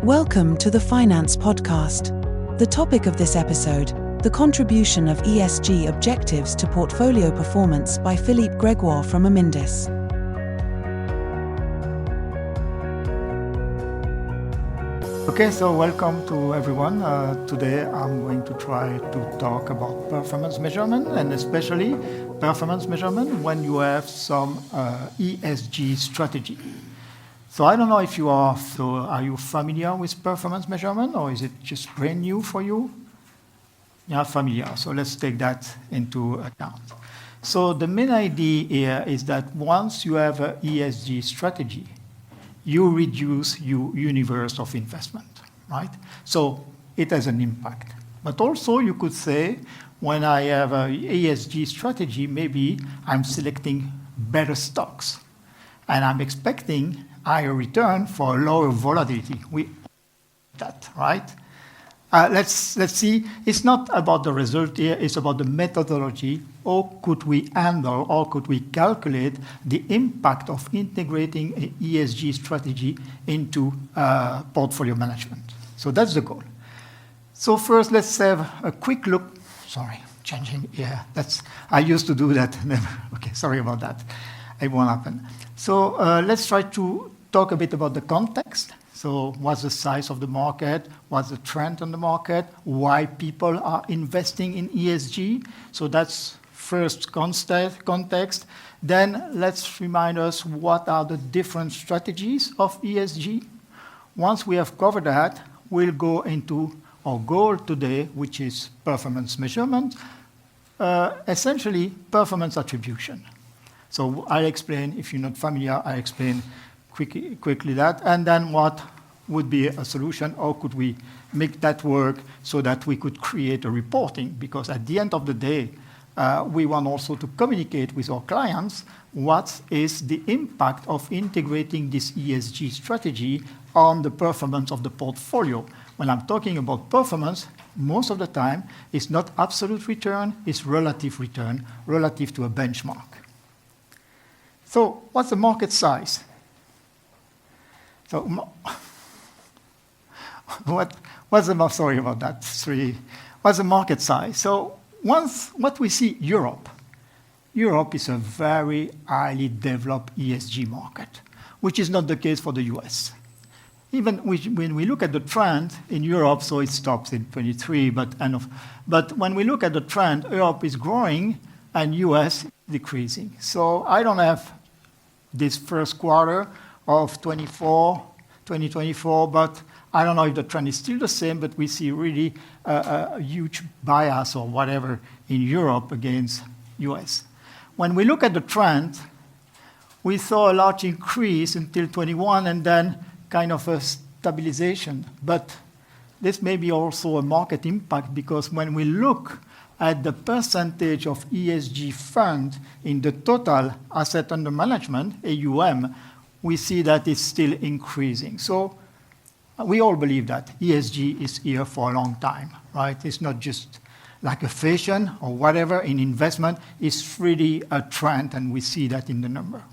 Welcome to the Finance Podcast. The topic of this episode, the contribution of ESG objectives to portfolio performance by Philippe Grégoire from Amindis. Okay, so welcome to everyone. Today I'm going to try to talk about performance measurement, and especially performance measurement when you have some ESG strategy. So I don't know if you are, so are you familiar with performance measurement, or is it just brand new for you? Yeah, familiar. So let's take that into account. So the main idea here is that once you have an ESG strategy, you reduce your universe of investment, right? So it has an impact. But also you could say, when I have an ESG strategy, maybe I'm selecting better stocks, and I'm expecting higher return for lower volatility. We that, right? Let's see. It's not about the result here. It's about the methodology. How could we handle, or could we calculate the impact of integrating an ESG strategy into portfolio management? So that's the goal. So first, let's have a quick look. Sorry, changing. Yeah, I used to do that. Never. Okay, sorry about that. It won't happen. So let's try to talk a bit about the context. So what's the size of the market? What's the trend on the market? Why people are investing in ESG? So that's first context. Then let's remind us what are the different strategies of ESG. Once we have covered that, we'll go into our goal today, which is performance measurement, essentially performance attribution. So I'll explain, if you're not familiar, I'll explain quickly that, and then what would be a solution. How could we make that work so that we could create a reporting? Because at the end of the day, we want also to communicate with our clients what is the impact of integrating this ESG strategy on the performance of the portfolio. When I'm talking about performance, most of the time, it's not absolute return, it's relative return, relative to a benchmark. So what's the market size? So what's the market size? So what we see, Europe is a very highly developed ESG market, which is not the case for the US. Even when we look at the trend in Europe, so it stops in 23, but when we look at the trend, Europe is growing and US decreasing. So I don't have this first quarter of 2024, but I don't know if the trend is still the same, but we see really a huge bias or whatever in Europe against US. When we look at the trend, we saw a large increase until 21 and then kind of a stabilization. But this may be also a market impact, because when we look at the percentage of ESG fund in the total asset under management, AUM, we see that it's still increasing. So we all believe that ESG is here for a long time, right? It's not just like a fashion or whatever in investment. It's really a trend, and we see that in the number.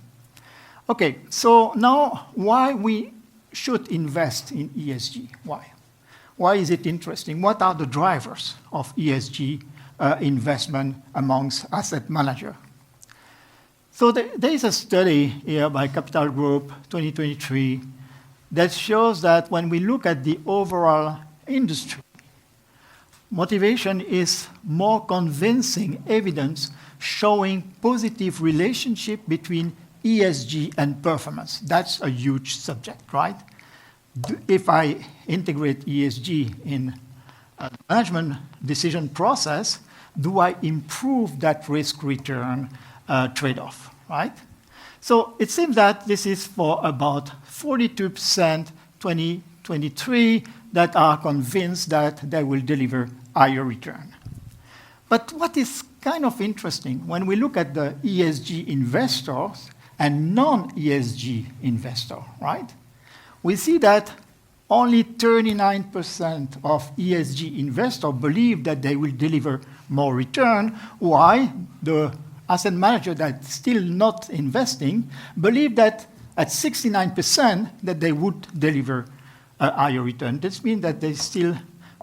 Okay, so now why we should invest in ESG? Why? Why is it interesting? What are the drivers of ESG investment amongst asset managers? So there is a study here by Capital Group 2023 that shows that when we look at the overall industry, motivation is more convincing evidence showing positive relationship between ESG and performance. That's a huge subject, right? If I integrate ESG in a management decision process, do I improve that risk-return trade-off, right? So it seems that this is for about 42% 2023 that are convinced that they will deliver higher return. But what is kind of interesting, when we look at the ESG investors and non-ESG investors, right? We see that only 39% of ESG investors believe that they will deliver more return, while the asset manager that's still not investing believe that at 69% that they would deliver a higher return. This means that there's still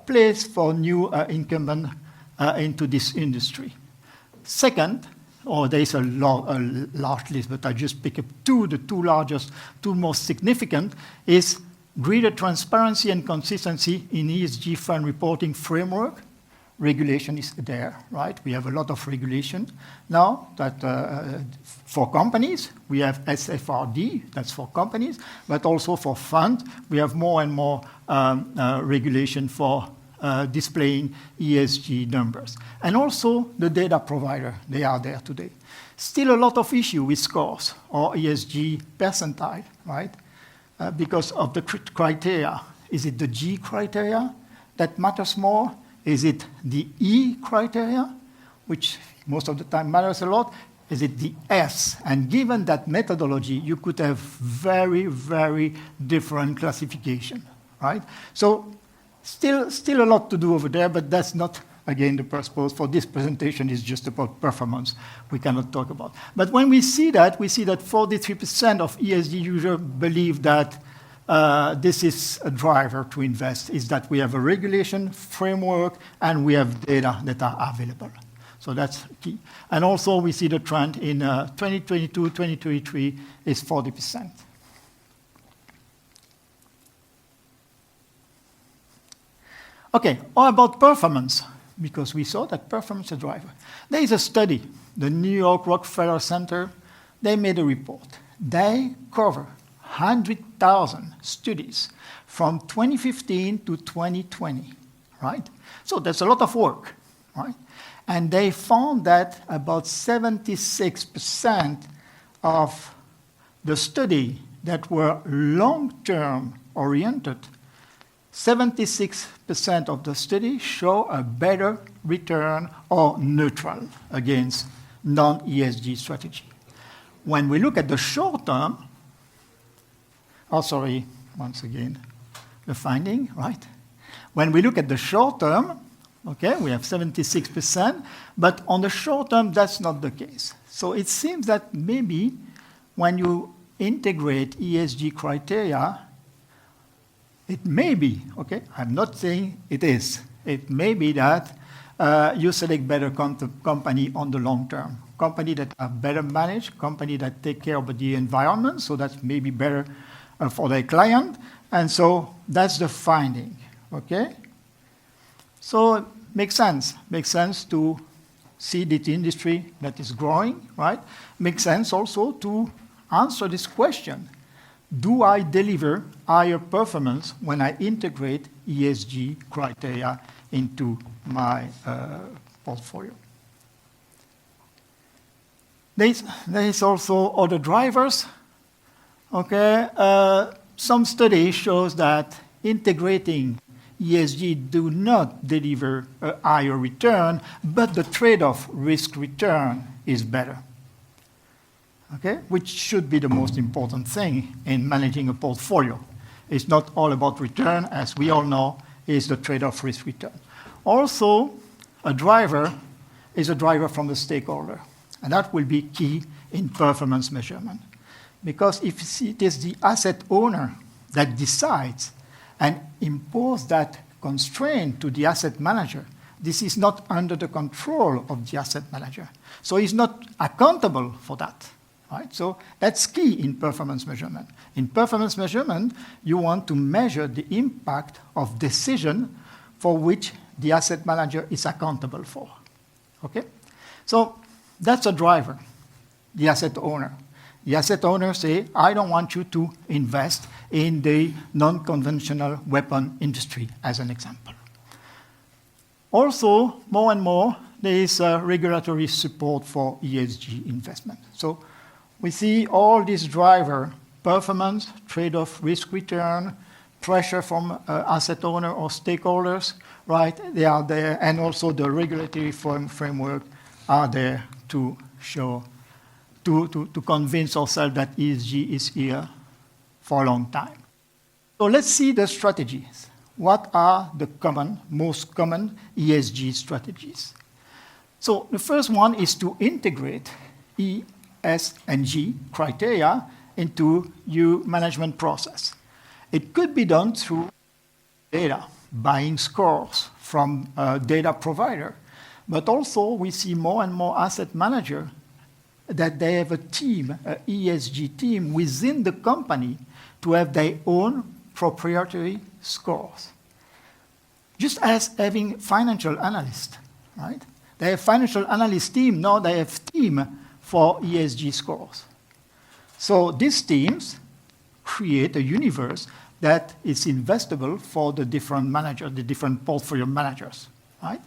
place for new incumbent into this industry. Second, there is a large list, but I just pick up the two most significant, is greater transparency and consistency in ESG fund reporting framework. Regulation is there, right? We have a lot of regulation now that for companies, we have SFRD, that's for companies, but also for funds, we have more and more regulation for displaying ESG numbers. And also the data provider, they are there today. Still a lot of issue with scores or ESG percentile, right? Because of the criteria. Is it the G criteria that matters more? Is it the E criteria, which most of the time matters a lot? Is it the S? And given that methodology, you could have very, very different classification, right? So still a lot to do over there, but that's not, again, the purpose for this presentation is just about performance. We cannot talk about. But when we see that 43% of ESG users believe that this is a driver to invest, is that we have a regulation framework and we have data that are available. So that's key. And also we see the trend in 2022, 2023 is 40%. Okay, how about performance? Because we saw that performance is a driver. There is a study, the New York Rockefeller Center, they made a report. They cover 100,000 studies from 2015 to 2020, right? So that's a lot of work, right? And they found that about 76% of the study that were long-term oriented, 76% of the study show a better return or neutral against non-ESG strategy. When we look at the short term, once again, the finding, right? When we look at the short term, okay, we have 76%, but on the short term, that's not the case. So it seems that maybe when you integrate ESG criteria, it may be, okay, I'm not saying it is, it may be that you select better company on the long term. Company that are better managed, company that take care of the environment, so that's maybe better for their client, and so that's the finding, okay? So it makes sense to see the industry that is growing, right? Makes sense also to answer this question. Do I deliver higher performance when I integrate ESG criteria into my portfolio? There is also other drivers. Okay, some studies shows that integrating ESG do not deliver a higher return, but the trade-off risk-return is better. Okay, which should be the most important thing in managing a portfolio. It's not all about return, as we all know, is the trade-off risk-return. Also, a driver is a driver from the stakeholder, and that will be key in performance measurement. Because if it is the asset owner that decides and impose that constraint to the asset manager, this is not under the control of the asset manager. So he's not accountable for that, right? So that's key in performance measurement. In performance measurement, you want to measure the impact of decision for which the asset manager is accountable for, okay? So that's a driver, the asset owner. The asset owner say, I don't want you to invest in the non-conventional weapon industry, as an example. Also, more and more, there is regulatory support for ESG investment. So we see all these drivers, performance, trade-off, risk-return, pressure from asset owner or stakeholders, right? They are there, and also the regulatory framework are there to show to convince ourselves that ESG is here for a long time. So let's see the strategies. What are the most common ESG strategies? So the first one is to integrate E, S, and G criteria into your management process. It could be done through data, buying scores from a data provider. But also we see more and more asset managers that they have a team, an ESG team within the company to have their own proprietary scores. Just as having financial analysts, right? They have financial analyst team, now they have team for ESG scores. So these teams create a universe that is investable for the different managers, the different portfolio managers, right?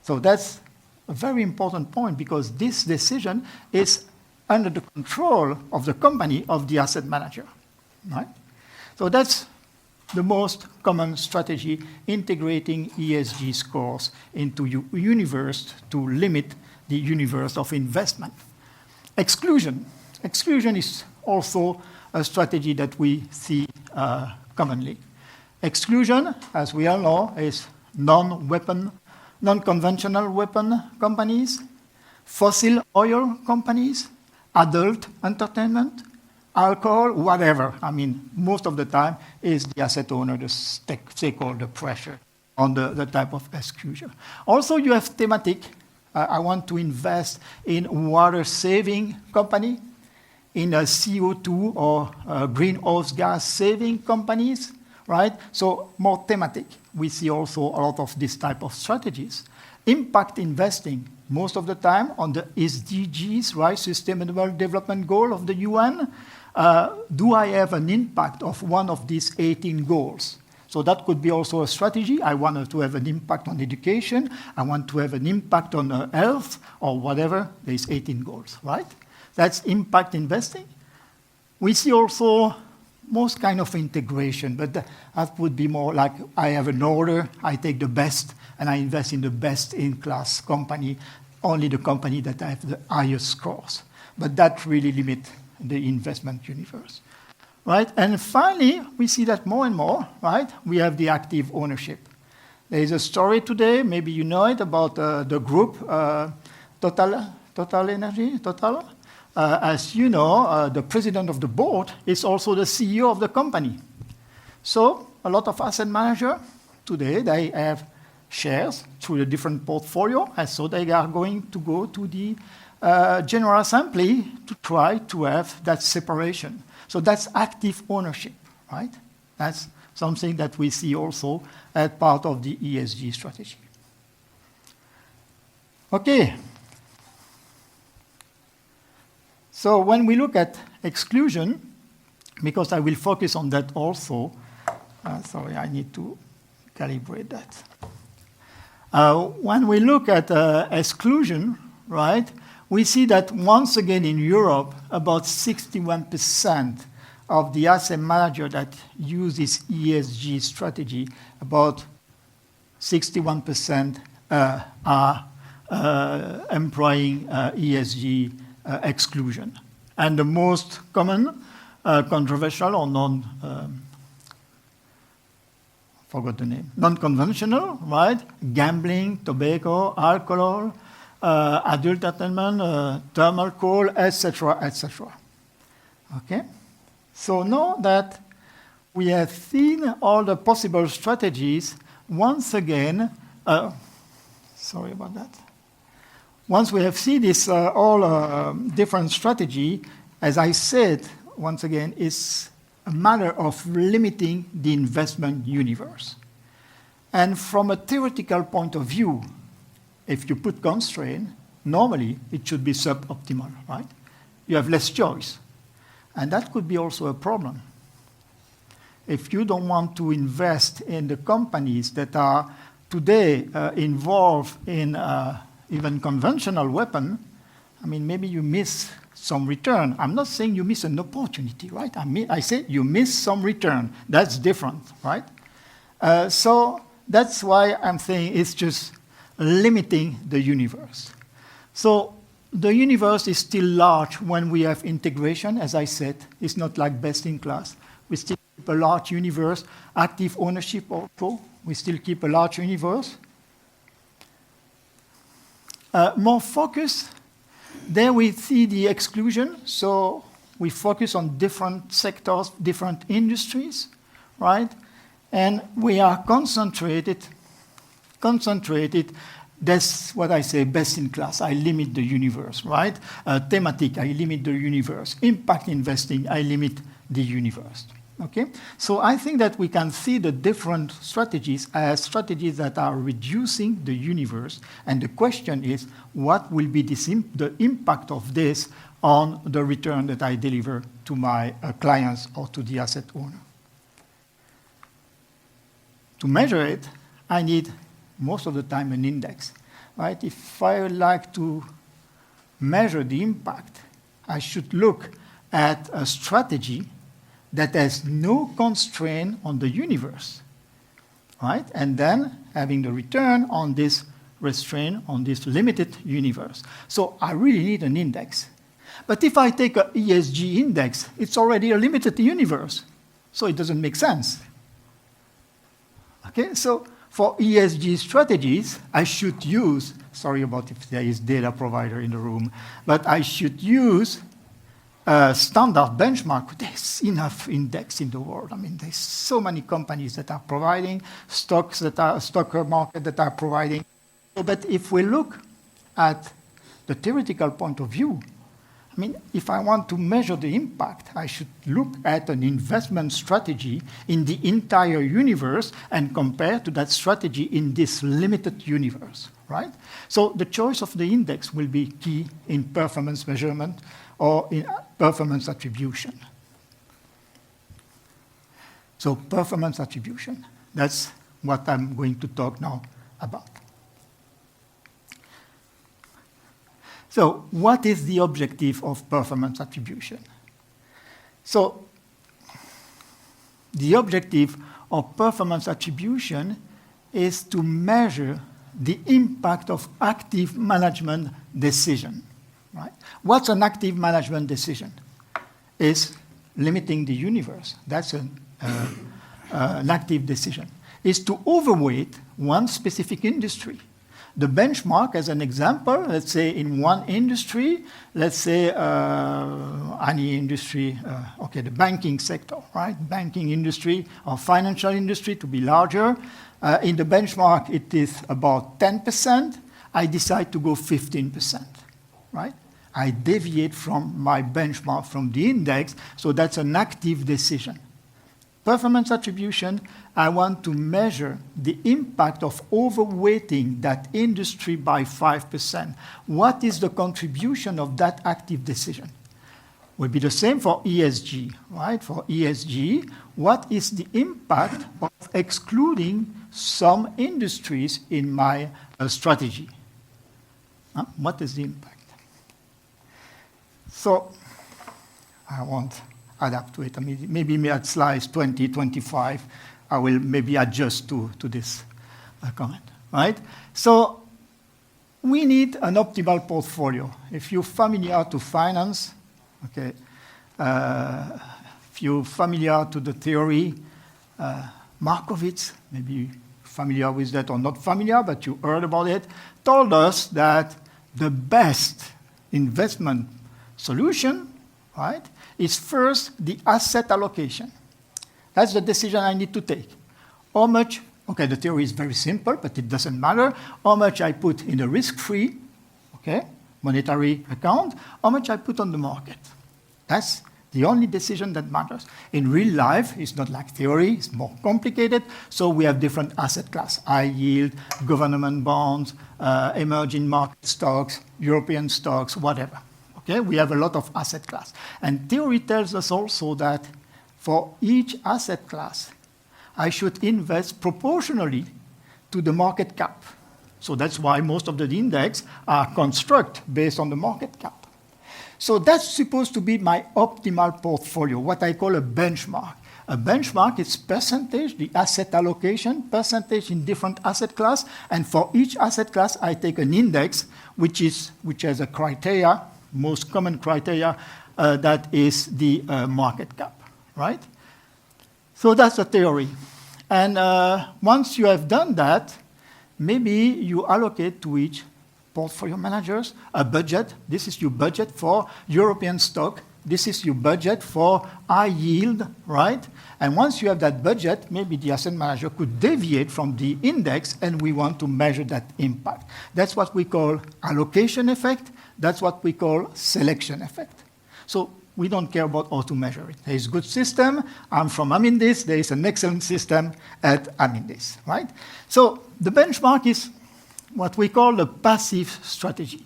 So that's a very important point because this decision is under the control of the company of the asset manager, right? So that's the most common strategy, integrating ESG scores into universe to limit the universe of investment. Exclusion. Exclusion is also a strategy that we see commonly. Exclusion, as we all know, is non-conventional weapon companies, fossil oil companies, adult entertainment, alcohol, whatever. I mean, most of the time is the asset owner, the stakeholder pressure on the type of exclusion. Also, you have thematic. I want to invest in water-saving company, in a CO2 or greenhouse gas saving companies, right? So more thematic. We see also a lot of this type of strategies. Impact investing, most of the time on the SDGs, right? Sustainable Development Goal of the UN. Do I have an impact of one of these 18 goals? So that could be also a strategy. I want to have an impact on education. I want to have an impact on health or whatever. There's 18 goals, right? That's impact investing. We see also most kind of integration, but that would be more like I have an order, I take the best, and I invest in the best-in-class company, only the company that I have the highest scores. But that really limits the investment universe, right? And finally, we see that more and more, right? We have the active ownership. There is a story today, maybe you know it, about the group Total Energy. As you know, the president of the board is also the CEO of the company. So a lot of asset managers today, they have shares through the different portfolio, and so they are going to go to the General Assembly to try to have that separation. So that's active ownership, right? That's something that we see also as part of the ESG strategy. Okay. So when we look at exclusion, because I will focus on that also, sorry, I need to calibrate that. When we look at exclusion, right, we see that once again in Europe, about 61% of the asset manager that uses ESG strategy, about 61% are employing ESG exclusion. And the most common, controversial or forgot the name, non-conventional, right? Gambling, tobacco, alcohol, adult entertainment, thermal coal, etc., etc. Okay? So now that we have seen all the possible strategies, once again, sorry about that. Once we have seen this all different strategy, as I said, once again, it's a matter of limiting the investment universe. And from a theoretical point of view, if you put constraint, normally it should be suboptimal, right? You have less choice. And that could be also a problem. If you don't want to invest in the companies that are today involved in even conventional weapon, I mean, maybe you miss some return. I'm not saying you miss an opportunity, right? I say you miss some return. That's different, right? So that's why I'm saying it's just limiting the universe. So the universe is still large when we have integration, as I said. It's not like best in class. We still keep a large universe. Active ownership also, we still keep a large universe. More focus, there we see the exclusion. So we focus on different sectors, different industries, right? And we are concentrated, that's what I say, best in class. I limit the universe, right? Thematic, I limit the universe. Impact investing, I limit the universe. Okay? So I think that we can see the different strategies as strategies that are reducing the universe. And the question is, what will be the impact of this on the return that I deliver to my clients or to the asset owner? To measure it, I need most of the time an index, right? If I would like to measure the impact, I should look at a strategy that has no constraint on the universe, right? And then having the return on this restraint, on this limited universe. So I really need an index. But if I take an ESG index, it's already a limited universe, so it doesn't make sense. Okay, so for ESG strategies, I should use, sorry about if there is data provider in the room, but I should use a standard benchmark. There's enough index in the world. I mean, there's so many companies that are providing, stock market that are providing. But if we look at the theoretical point of view, I mean, if I want to measure the impact, I should look at an investment strategy in the entire universe and compare to that strategy in this limited universe, right? So the choice of the index will be key in performance measurement or in performance attribution. So performance attribution, that's what I'm going to talk now about. So what is the objective of performance attribution? So the objective of performance attribution is to measure the impact of active management decision. Right? What's an active management decision? Is limiting the universe. That's an active decision. Is to overweight one specific industry. The benchmark, as an example, let's say in one industry, let's say any industry, the banking sector, right? Banking industry or financial industry to be larger. In the benchmark, it is about 10%. I decide to go 15%, right? I deviate from my benchmark, from the index, so that's an active decision. Performance attribution, I want to measure the impact of overweighting that industry by 5%. What is the contribution of that active decision? Will be the same for ESG, right? For ESG, what is the impact of excluding some industries in my strategy? What is the impact? So I won't adapt to it. I mean, maybe at slides 20, 25, I will maybe adjust to this comment, right? So we need an optimal portfolio. If you're familiar to finance, okay, if you're familiar to the theory, Markowitz, maybe you're familiar with that or not familiar, but you heard about it, told us that the best investment solution, right, is first the asset allocation. That's the decision I need to take. How much, okay, the theory is very simple, but it doesn't matter. How much I put in the risk-free, okay, monetary account, how much I put on the market. That's the only decision that matters. In real life, it's not like theory, it's more complicated. So we have different asset class, high yield, government bonds, emerging market stocks, European stocks, whatever. Okay, we have a lot of asset class. And theory tells us also that for each asset class, I should invest proportionally to the market cap. So that's why most of the index are constructed based on the market cap. So that's supposed to be my optimal portfolio, what I call a benchmark. A benchmark is percentage, the asset allocation, percentage in different asset class, and for each asset class, I take an index, which has a criteria, most common criteria, that is the market cap, right? So that's the theory. And once you have done that, maybe you allocate to each portfolio managers a budget. This is your budget for European stock. This is your budget for high yield, right? And once you have that budget, maybe the asset manager could deviate from the index, and we want to measure that impact. That's what we call allocation effect. That's what we call selection effect. So we don't care about how to measure it. There is a good system. I'm from Amindis. There is an excellent system at Amindis, right? So the benchmark is what we call the passive strategy,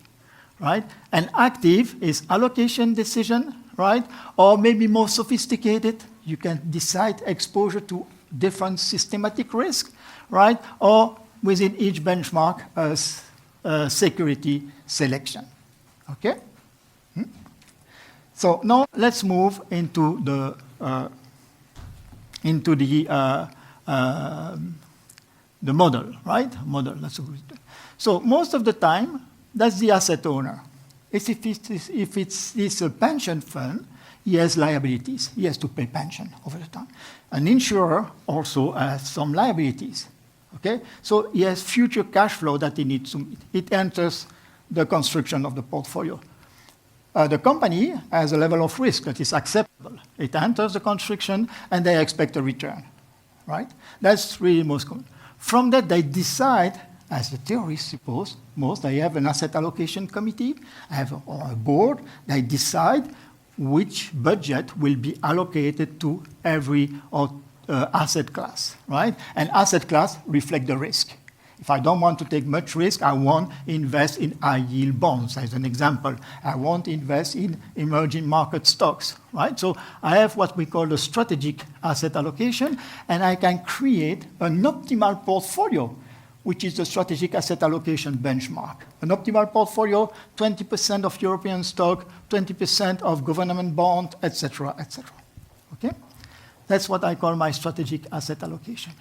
right? And active is allocation decision, right? Or maybe more sophisticated, you can decide exposure to different systematic risk, right? Or within each benchmark, security selection, okay? So now let's move into the model, right? Model. So most of the time, that's the asset owner. If it's a pension fund, he has liabilities. He has to pay pension over the time. An insurer also has some liabilities. Okay, so he has future cash flow that he needs to meet. It enters the construction of the portfolio. The company has a level of risk that is acceptable. It enters the construction and they expect a return, right? That's really most common. From that, they decide, as the theorists suppose, they have an asset allocation committee, have a board, they decide which budget will be allocated to every asset class, right? And asset class reflect the risk. If I don't want to take much risk, I won't invest in high-yield bonds, as an example. I won't invest in emerging market stocks, right? So I have what we call the strategic asset allocation, and I can create an optimal portfolio, which is the strategic asset allocation benchmark. An optimal portfolio, 20% of European stock, 20% of government bond, etc., etc. Okay? That's what I call my strategic asset allocation.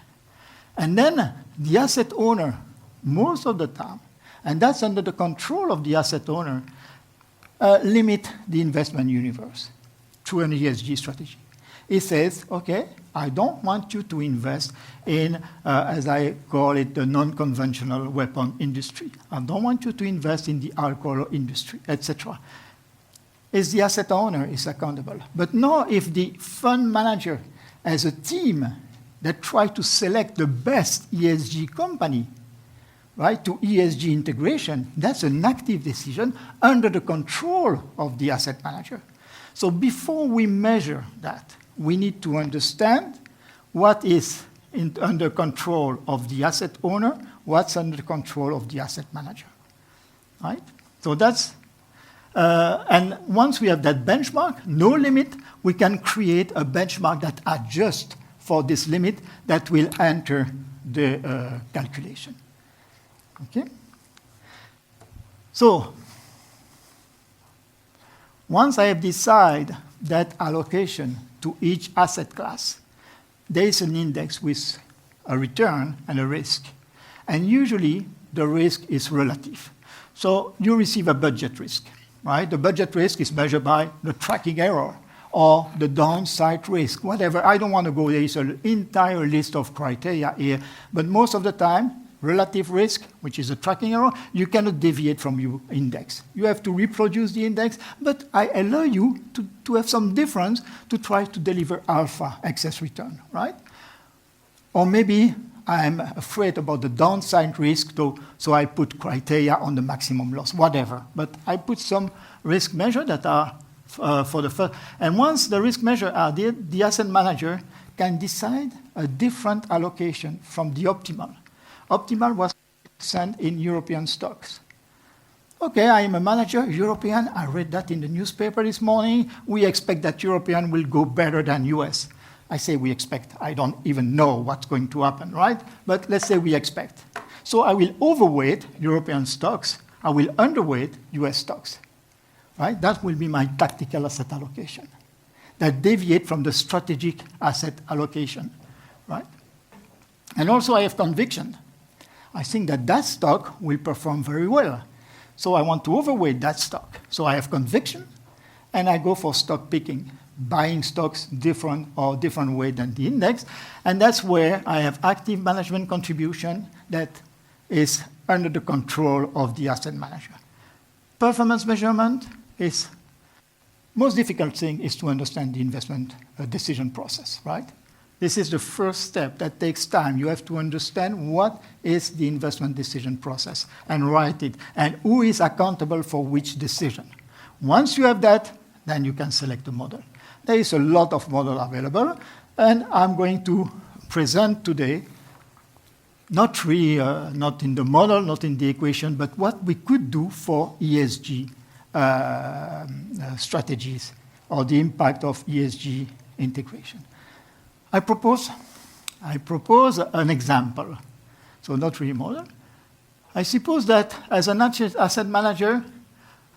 And then the asset owner, most of the time, and that's under the control of the asset owner, limit the investment universe through an ESG strategy. It says, okay, I don't want you to invest in, as I call it, the non-conventional weapon industry. I don't want you to invest in the alcohol industry, etc. Is the asset owner is accountable. But now if the fund manager has a team that try to select the best ESG company, right, to ESG integration, that's an active decision under the control of the asset manager. So before we measure that, we need to understand what is under control of the asset owner, what's under the control of the asset manager, right? So that's, and once we have that benchmark, no limit, we can create a benchmark that adjusts for this limit that will enter the calculation. Okay? So, once I have decided that allocation to each asset class, there is an index with a return and a risk. And usually, the risk is relative. So, you receive a budget risk, right? The budget risk is measured by the tracking error, or the downside risk, whatever. I don't want to go, there is an entire list of criteria here, but most of the time, relative risk, which is a tracking error, you cannot deviate from your index. You have to reproduce the index, but I allow you to have some difference to try to deliver alpha, excess return, right? Or maybe I'm afraid about the downside risk, so I put criteria on the maximum loss, whatever. But I put some risk measures that are for the first. And once the risk measures are there, the asset manager can decide a different allocation from the optimal. Optimal was sent in European stocks. Okay, I am a manager, European. I read that in the newspaper this morning. We expect that European will go better than US. I say we expect. I don't even know what's going to happen, right? But let's say we expect. So I will overweight European stocks. I will underweight US stocks. Right? That will be my tactical asset allocation that deviate from the strategic asset allocation, right? And also I have conviction. I think that that stock will perform very well. So I want to overweight that stock. So I have conviction, and I go for stock picking, buying stocks different way than the index. And that's where I have active management contribution that is under the control of the asset manager. Performance measurement is most difficult thing is to understand the investment decision process, right? This is the first step that takes time. You have to understand what is the investment decision process and write it, and who is accountable for which decision. Once you have that, then you can select a model. There is a lot of models available, and I'm going to present today not in the model, not in the equation, but what we could do for ESG strategies or the impact of ESG integration. I propose an example, so not really model. I suppose that as an asset manager,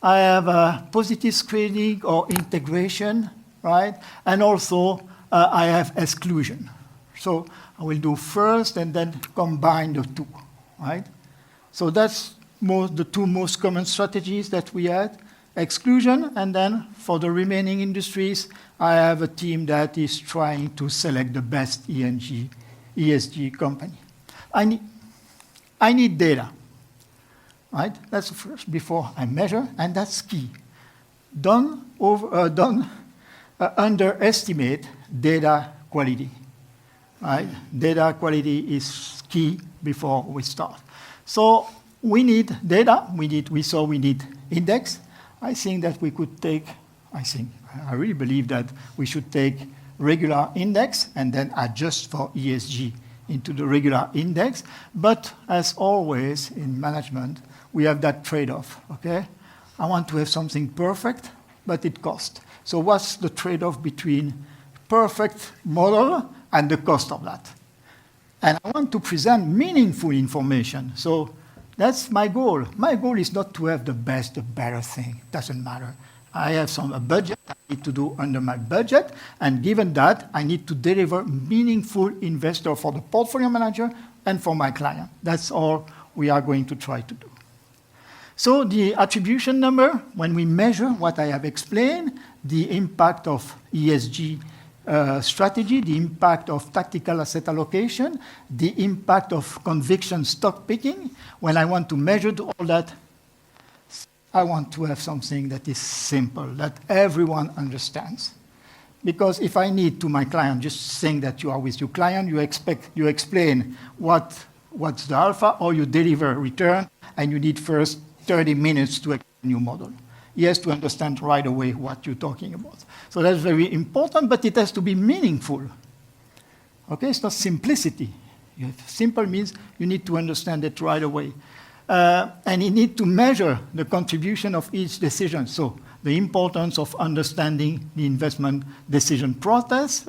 I have a positive screening or integration, right? And also I have exclusion. So I will do first and then combine the two, right? So that's the two most common strategies that we had. Exclusion, and then for the remaining industries, I have a team that is trying to select the best ESG company. I need data, right? That's the first, before I measure, and that's key. Don't underestimate data quality, right? Data quality is key before we start. So we need data, we need index. I think that we could take, I really believe that we should take regular index and then adjust for ESG into the regular index. But as always in management, we have that trade-off, okay? I want to have something perfect, but it costs. So what's the trade-off between perfect model and the cost of that? And I want to present meaningful information. So that's my goal. My goal is not to have the best, the better thing. Doesn't matter. I have a budget I need to do under my budget, and given that, I need to deliver meaningful investor for the portfolio manager and for my client. That's all we are going to try to do. So the attribution number, when we measure what I have explained, the impact of ESG strategy, the impact of tactical asset allocation, the impact of conviction stock picking. When I want to measure all that, I want to have something that is simple, that everyone understands. Because if I need to my client, just saying that you are with your client, you explain what's the alpha, or you deliver return, and you need first 30 minutes to explain your model. He has to understand right away what you're talking about. So that's very important, but it has to be meaningful. Okay, it's not simplicity. Simple means you need to understand it right away. And you need to measure the contribution of each decision. So the importance of understanding the investment decision process,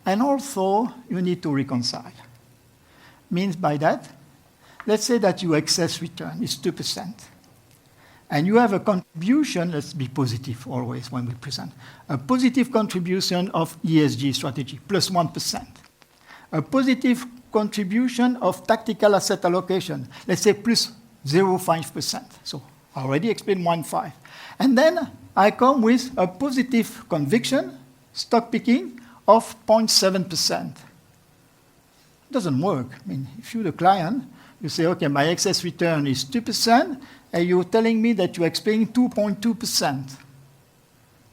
and also you need to reconcile. Means by that, let's say that your excess return is 2%. And you have a contribution, let's be positive always when we present, a positive contribution of ESG strategy, plus 1%. A positive contribution of tactical asset allocation, let's say plus 0.5%. So I already explained 1.5. And then I come with a positive conviction, stock picking, of 0.7%. Doesn't work. I mean, if you're the client, you say, okay, my excess return is 2%, and you're telling me that you're explaining 2.2%.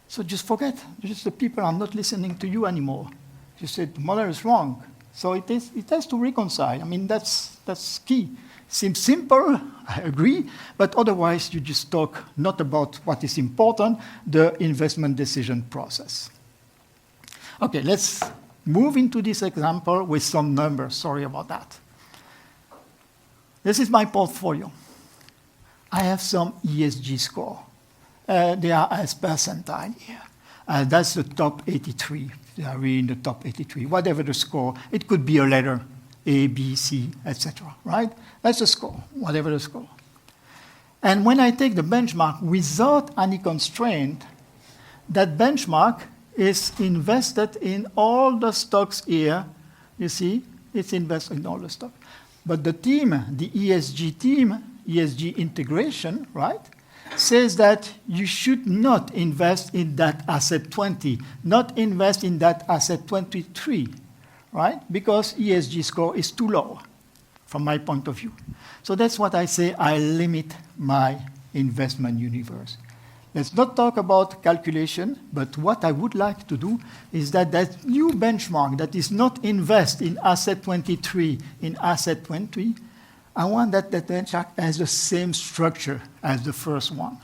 So just forget. Just the people are not listening to you anymore. You said the model is wrong. So it has to reconcile. I mean, that's key. Seems simple, I agree, but otherwise you just talk not about what is important, the investment decision process. Okay, let's move into this example with some numbers. Sorry about that. This is my portfolio. I have some ESG score. They are as percentile here. That's the top 83. They are really in the top 83. Whatever the score, it could be a letter, A, B, C, etc. Right? That's the score, whatever the score. And when I take the benchmark without any constraint, that benchmark is invested in all the stocks here. You see, it's invested in all the stocks. But the team, the ESG team, ESG integration, right, says that you should not invest in that asset 20, not invest in that asset 23, right? Because ESG score is too low from my point of view. So that's what I say, I limit my investment universe. Let's not talk about calculation, but what I would like to do is that new benchmark that is not invest in asset 23, in asset 20, I want that benchmark has the same structure as the first one,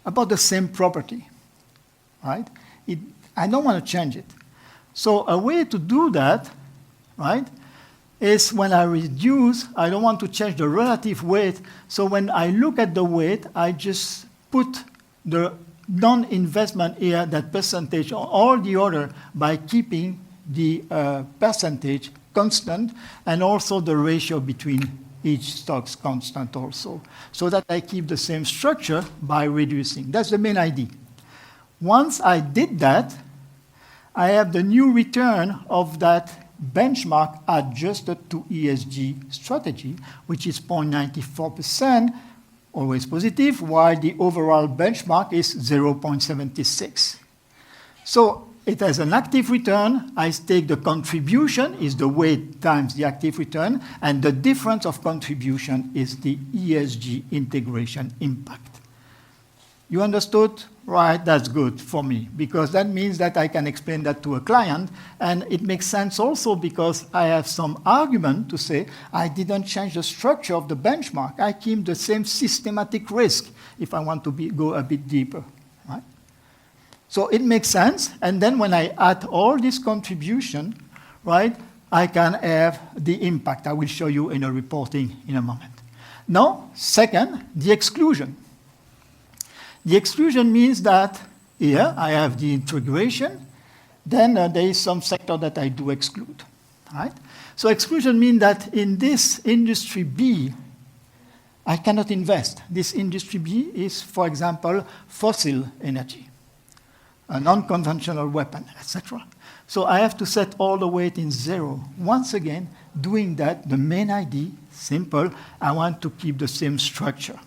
about the same property, right? I don't want to change it. So a way to do that, right, is when I reduce, I don't want to change the relative weight. So when I look at the weight, I just put the non-investment here, that percentage, or all the other, by keeping the percentage constant, and also the ratio between each stocks constant also, so that I keep the same structure by reducing. That's the main idea. Once I did that, I have the new return of that benchmark adjusted to ESG strategy, which is 0.94%, always positive, while the overall benchmark is 0.76. So it has an active return. I take the contribution, is the weight times the active return, and the difference of contribution is the ESG integration impact. You understood? Right, that's good for me, because that means that I can explain that to a client, and it makes sense also because I have some argument to say I didn't change the structure of the benchmark. I keep the same systematic risk if I want to go a bit deeper, right? So it makes sense, and then when I add all this contribution, right, I can have the impact. I will show you in a reporting in a moment. Now, second, the exclusion. The exclusion means that here I have the integration, then there is some sector that I do exclude, right? So exclusion means that in this industry B, I cannot invest. This industry B is, for example, fossil energy, a non-conventional weapon, etc. So I have to set all the weight in 0. Once again, doing that, the main idea, simple, I want to keep the same structure.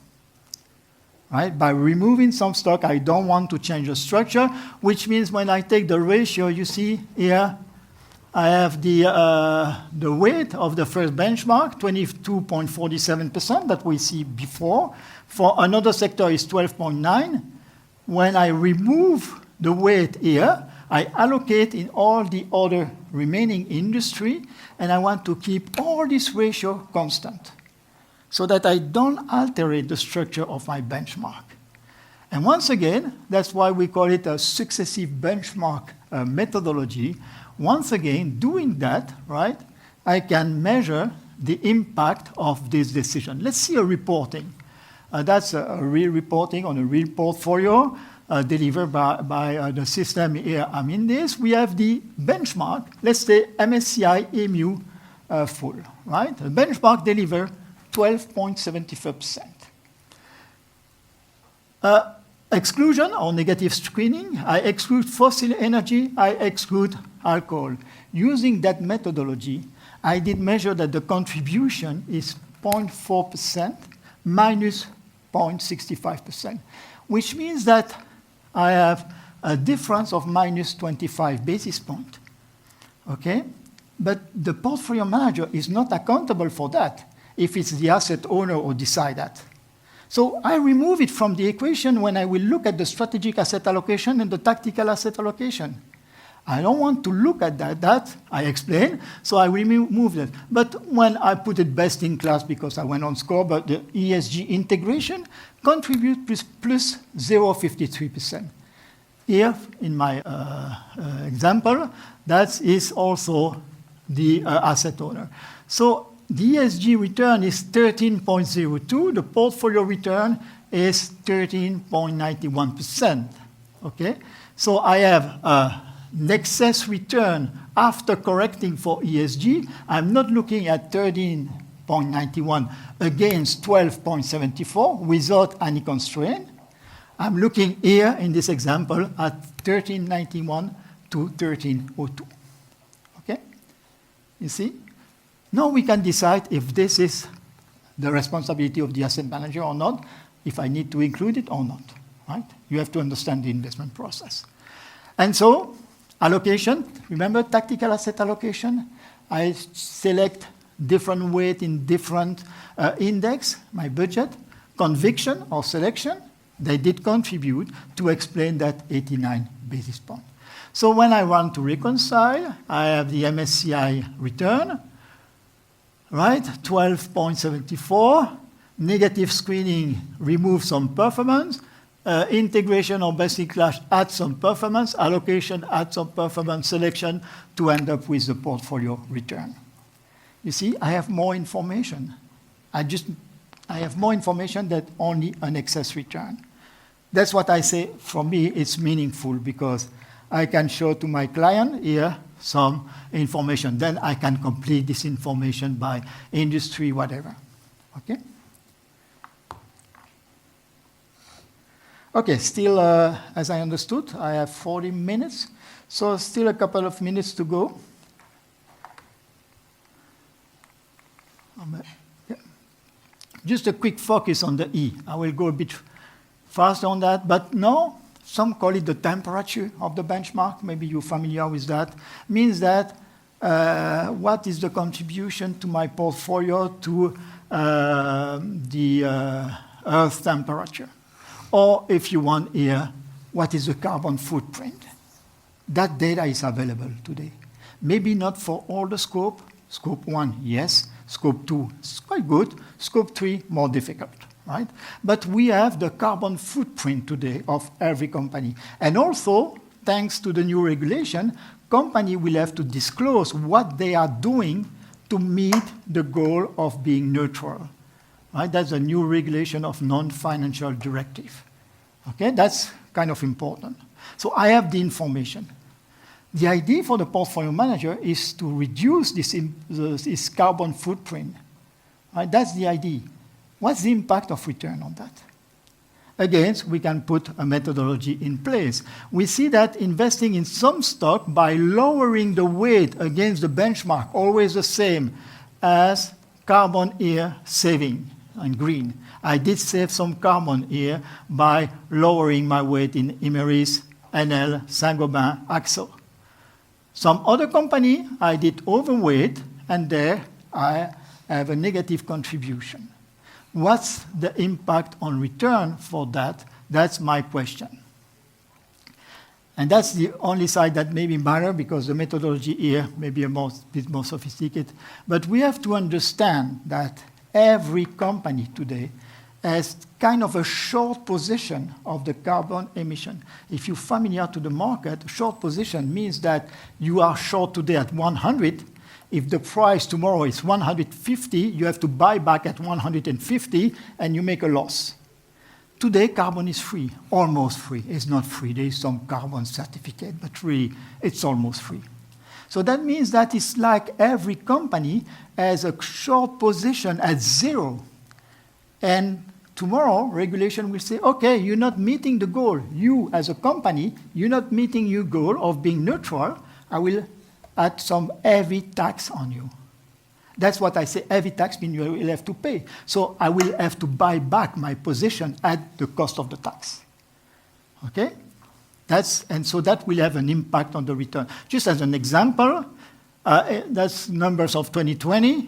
Right? By removing some stock, I don't want to change the structure, which means when I take the ratio, you see here, I have the weight of the first benchmark, 22.47% that we see before. For another sector, is 12.9. When I remove the weight here, I allocate in all the other remaining industry, and I want to keep all this ratio constant, so that I don't alter the structure of my benchmark. And once again, that's why we call it a successive benchmark methodology. Once again, doing that, right, I can measure the impact of this decision. Let's see a reporting. That's a real reporting on a real portfolio delivered by the system here. I mean this. We have the benchmark, let's say MSCI EMU full, right? The benchmark deliver 12.75%. Exclusion or negative screening, I exclude fossil energy, I exclude alcohol. Using that methodology, I did measure that the contribution is 0.4% minus 0.65%, which means that I have a difference of minus 25 basis points. Okay? But the portfolio manager is not accountable for that if it's the asset owner who decide that. So I remove it from the equation when I will look at the strategic asset allocation and the tactical asset allocation. I don't want to look at that I explain, so I will remove that. But when I put it best in class because I went on score, but the ESG integration contribute plus 0.53%. Here, in my example, that is also the asset owner. So the ESG return is 13.02. The portfolio return is 13.91%. Okay? So I have an excess return after correcting for ESG. I'm not looking at 13.91 against 12.74 without any constraint. I'm looking here in this example at 1391 to 1302. Okay? You see? Now we can decide if this is the responsibility of the asset manager or not, if I need to include it or not, right? You have to understand the investment process. And so, allocation, remember tactical asset allocation? I select different weight in different index, my budget, conviction or selection, they did contribute to explain that 89 basis point. So when I want to reconcile, I have the MSCI return, right? 12.74. Negative screening removes some performance. Integration or best in class adds some performance. Allocation adds some performance. Selection to end up with the portfolio return. You see, I have more information. I have more information than only an excess return. That's what I say, for me, it's meaningful because I can show to my client here some information. Then I can complete this information by industry, whatever. Okay? Okay, still, as I understood, I have 40 minutes. So still a couple of minutes to go. Yeah. Just a quick focus on the E. I will go a bit faster on that, but no, some call it the temperature of the benchmark. Maybe you're familiar with that. Means that what is the contribution to my portfolio to the Earth temperature? Or if you want here, what is the carbon footprint? That data is available today. Maybe not for all the scope. Scope 1, yes. Scope 2 is quite good. Scope 3, more difficult, right? But we have the carbon footprint today of every company. And also, thanks to the new regulation, company will have to disclose what they are doing to meet the goal of being neutral. Right? That's a new regulation of non-financial directive. Okay, that's kind of important. So I have the information. The idea for the portfolio manager is to reduce this carbon footprint. Right? That's the idea. What's the impact of return on that? Again, we can put a methodology in place. We see that investing in some stock by lowering the weight against the benchmark, always the same as carbon here saving. In green. I did save some carbon here by lowering my weight in Imerys, Enel, Saint-Gobain, Axel. Some other company, I did overweight, and there I have a negative contribution. What's the impact on return for that? That's my question. And that's the only side that maybe matter because the methodology here may be a bit more sophisticated. But we have to understand that every company today has kind of a short position of the carbon emission. If you're familiar to the market, short position means that you are short today at 100. If the price tomorrow is 150, you have to buy back at 150 and you make a loss. Today, carbon is free, almost free. It's not free, there is some carbon certificate, but really, it's almost free. So that means that it's like every company has a short position at zero. And tomorrow, regulation will say, okay, you're not meeting the goal. You, as a company, you're not meeting your goal of being neutral. I will add some heavy tax on you. That's what I say, heavy tax means you will have to pay. So I will have to buy back my position at the cost of the tax. Okay? And so that will have an impact on the return. Just as an example, that's numbers of 2020.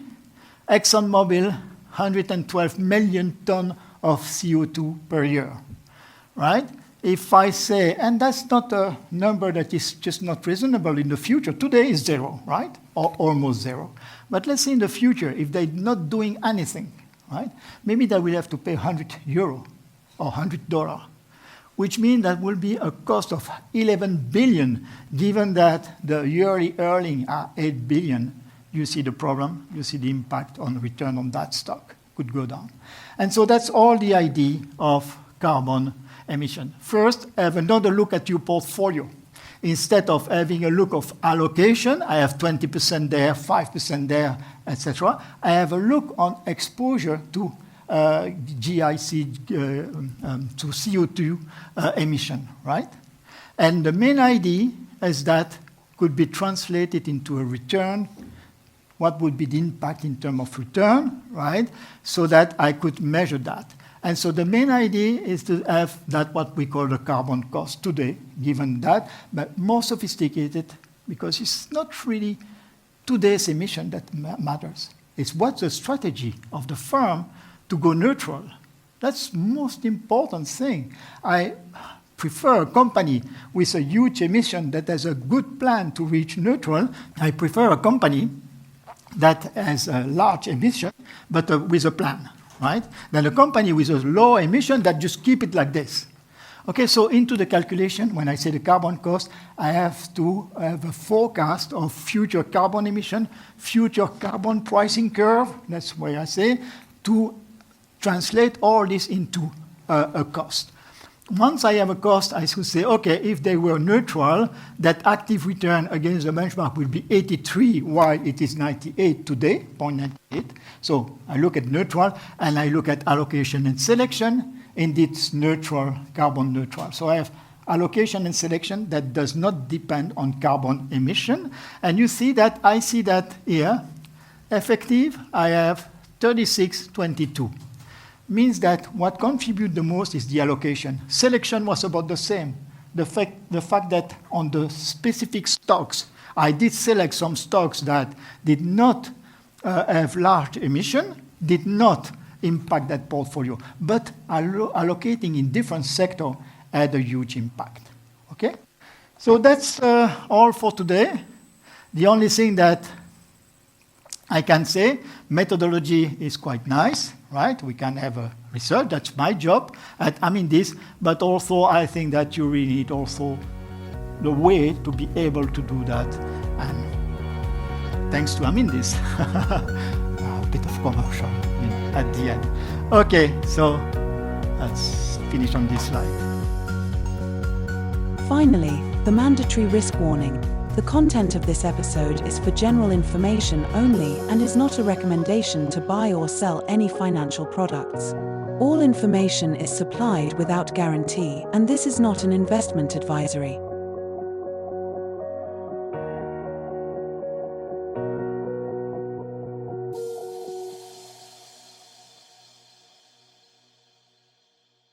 ExxonMobil, 112 million tons of CO2 per year, right? If I say, and that's not a number that is just not reasonable in the future. Today is zero, right? Or almost zero. But let's say in the future, if they're not doing anything, right? Maybe they will have to pay €100 or $100. Which means that will be a cost of 11 billion, given that the yearly earnings are 8 billion. You see the problem, you see the impact on return on that stock could go down. And so that's all the idea of carbon emission. First, have another look at your portfolio. Instead of having a look of allocation, I have 20% there, 5% there, etc. I have a look on exposure to GIC, to CO2 emission, right? And the main idea is that could be translated into a return. What would be the impact in terms of return, right? So that I could measure that. And so the main idea is to have that what we call the carbon cost today, given that, but more sophisticated because it's not really today's emission that matters. It's what's the strategy of the firm to go neutral. That's the most important thing. I prefer a company with a huge emission that has a good plan to reach neutral. I prefer a company that has a large emission, but with a plan, right? Than a company with a low emission that just keep it like this. Okay, so into the calculation, when I say the carbon cost, I have to have a forecast of future carbon emission, future carbon pricing curve, that's why I say, to translate all this into a cost. Once I have a cost, I should say, okay, if they were neutral, that active return against the benchmark will be 83, while it is 98 today, 0.98. So I look at neutral, and I look at allocation and selection. Indeed, it's neutral, carbon neutral. So I have allocation and selection that does not depend on carbon emission. And you see that, I see that here, effective, I have 36.22. Means that what contributes the most is the allocation. Selection was about the same. The fact that on the specific stocks, I did select some stocks that did not have large emission, did not impact that portfolio, but allocating in different sectors had a huge impact. Okay? So that's all for today. The only thing that I can say, methodology is quite nice, right? We can have a research, that's my job. I'm in this, but also I think that you really need also the way to be able to do that. And thanks to I'm in this. A bit of commercial at the end. Okay, so let's finish on this slide. Finally, the mandatory risk warning. The content of this episode is for general information only and is not a recommendation to buy or sell any financial products. All information is supplied without guarantee, and this is not an investment advisory.